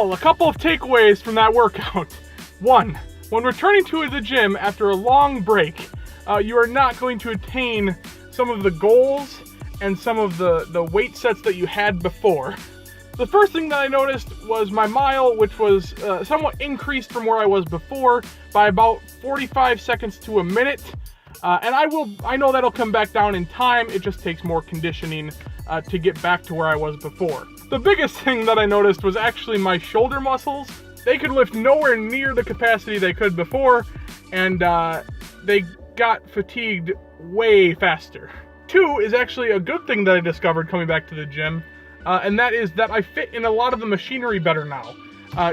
Well, a couple of takeaways from that workout. One, when returning to the gym after a long break, you are not going to attain some of the goals and some of the weight sets that you had before. The first thing that I noticed was my mile, which was somewhat increased from where I was before by about 45 seconds to a minute. And I know that'll come back down in time. It just takes more conditioning to get back to where I was before. The biggest thing that I noticed was actually my shoulder muscles. They could lift nowhere near the capacity they could before, and they got fatigued way faster. Two is actually a good thing that I discovered coming back to the gym, and that is that I fit in a lot of the machinery better now.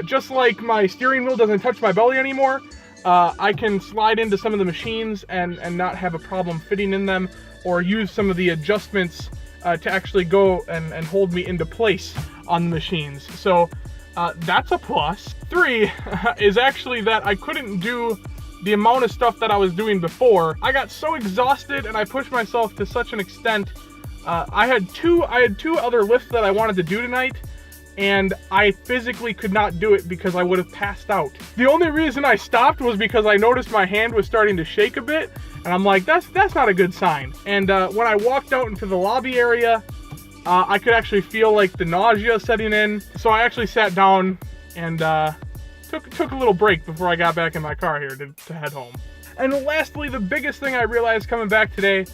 Just like my steering wheel doesn't touch my belly anymore, I can slide into some of the machines and not have a problem fitting in them, or use some of the adjustments to actually go and hold me into place on the machines. So that's a plus. Three is actually that I couldn't do the amount of stuff that I was doing before. I got so exhausted and I pushed myself to such an extent. I had two other lifts that I wanted to do tonight, and I physically could not do it because I would have passed out. The only reason I stopped was because I noticed my hand was starting to shake a bit, and I'm like, that's not a good sign. And when I walked out into the lobby area, I could actually feel like the nausea setting in. So I actually sat down and took a little break before I got back in my car here to head home. And lastly, the biggest thing I realized coming back today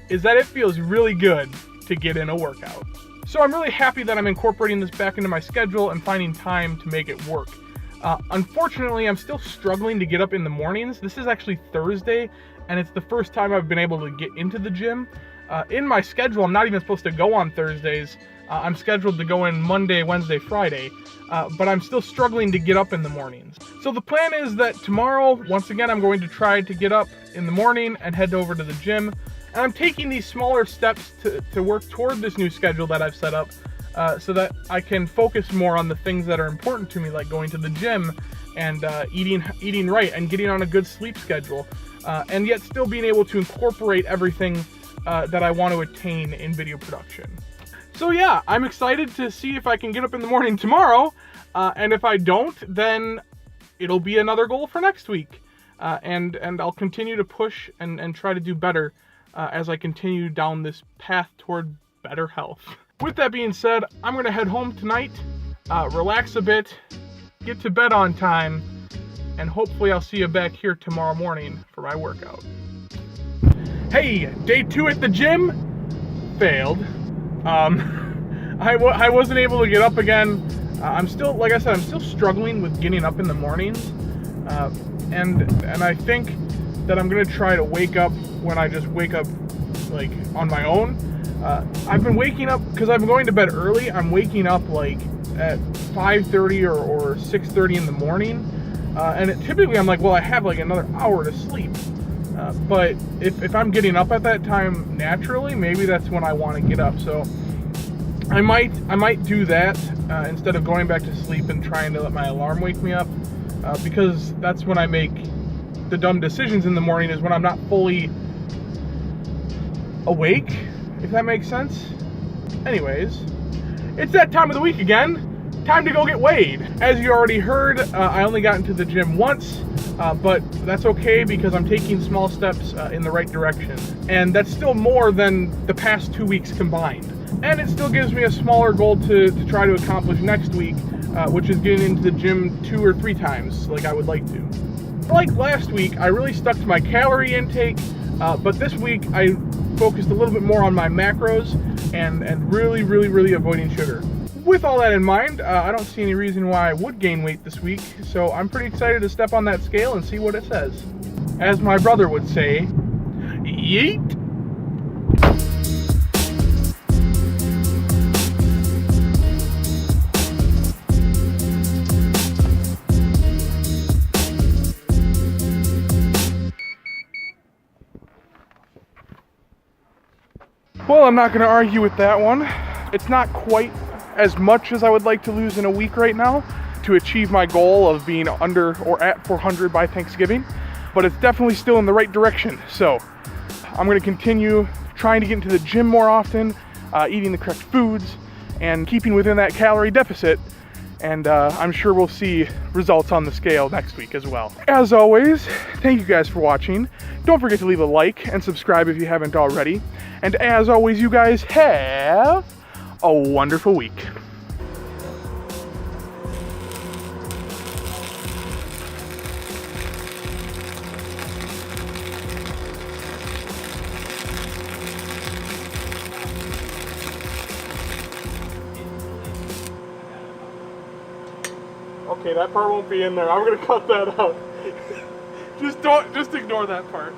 is that it feels really good to get in a workout. So I'm really happy that I'm incorporating this back into my schedule and finding time to make it work. Unfortunately, I'm still struggling to get up in the mornings. This is actually Thursday, and it's the first time I've been able to get into the gym. In my schedule, I'm not even supposed to go on Thursdays. I'm scheduled to go in Monday, Wednesday, Friday, but I'm still struggling to get up in the mornings. So the plan is that tomorrow, once again, I'm going to try to get up in the morning and head over to the gym. And I'm taking these smaller steps to work toward this new schedule that I've set up, so that I can focus more on the things that are important to me, like going to the gym and eating right and getting on a good sleep schedule, and yet still being able to incorporate everything that I want to attain in video production. So yeah, I'm excited to see if I can get up in the morning tomorrow, and if I don't, then it'll be another goal for next week, and I'll continue to push and try to do better as I continue down this path toward better health. With that being said, I'm going to head home tonight, relax a bit, get to bed on time, and hopefully I'll see you back here tomorrow morning for my workout. Hey, day 2 at the gym failed. I wasn't able to get up again. I'm still, like I said, I'm still struggling with getting up in the mornings, and I think that I'm gonna try to wake up when I just wake up like on my own. I've been waking up because I've been going to bed early. I'm waking up like at 5:30 or 6:30 in the morning, and typically I'm like, well, I have like another hour to sleep. But if I'm getting up at that time naturally, maybe that's when I want to get up. So I might do that instead of going back to sleep and trying to let my alarm wake me up, because that's when I make the dumb decisions in the morning, is when I'm not fully awake, if that makes sense. Anyways, it's that time of the week again. Time to go get weighed. As you already heard, I only got into the gym once, but that's okay because I'm taking small steps in the right direction. And that's still more than the past 2 weeks combined. And it still gives me a smaller goal to try to accomplish next week, which is getting into the gym 2 or 3 times like I would like to. Like last week, I really stuck to my calorie intake, but this week I focused a little bit more on my macros and really avoiding sugar. With all that in mind, I don't see any reason why I would gain weight this week, so I'm pretty excited to step on that scale and see what it says. As my brother would say, yeet! Well, I'm not going to argue with that one. It's not quite as much as I would like to lose in a week right now to achieve my goal of being under or at 400 by Thanksgiving, but it's definitely still in the right direction. So I'm going to continue trying to get into the gym more often, eating the correct foods, and keeping within that calorie deficit, And I'm sure we'll see results on the scale next week as well. As always, thank you guys for watching. Don't forget to leave a like and subscribe if you haven't already. And as always, you guys have a wonderful week. Okay, that part won't be in there. I'm gonna cut that out. Just ignore that part.